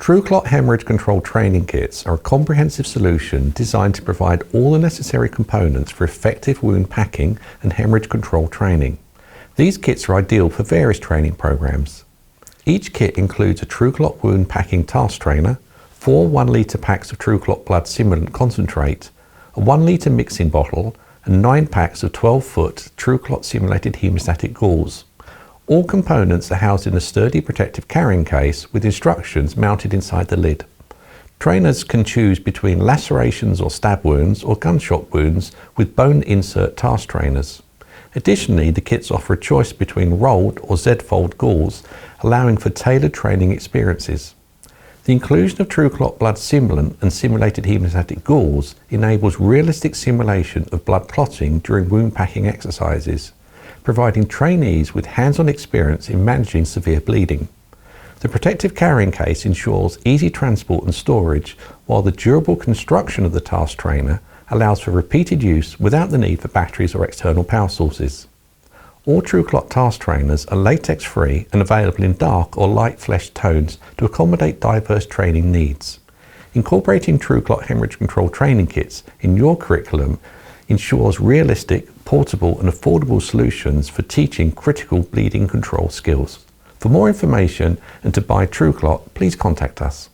TrueClot Hemorrhage Control Training Kits are a comprehensive solution designed to provide all the necessary components for effective wound packing and hemorrhage control training. These kits are ideal for various training programs. Each kit includes a TrueClot wound packing task trainer, 4 1-litre packs of TrueClot Blood Simulant concentrate, a 1-litre mixing bottle, and 9 packs of 12-foot TrueClot simulated Haemostatic gauze. All components are housed in a sturdy protective carrying case with instructions mounted inside the lid. Trainers can choose between lacerations or stab wounds or gunshot wounds with bone insert task trainers. Additionally, the kits offer a choice between rolled or Z-fold gauze, allowing for tailored training experiences. The inclusion of TrueClot Blood Simulant and simulated Haemostatic gauze enables realistic simulation of blood clotting during wound packing exercises, providing trainees with hands-on experience in managing severe bleeding. The protective carrying case ensures easy transport and storage, while the durable construction of the task trainer allows for repeated use without the need for batteries or external power sources. All TrueClot task trainers are latex-free and available in dark or light flesh tones to accommodate diverse training needs. Incorporating TrueClot Hemorrhage Control Training Kits in your curriculum ensures realistic, portable and affordable solutions for teaching critical bleeding control skills. For more information and to buy TrueClot, please contact us.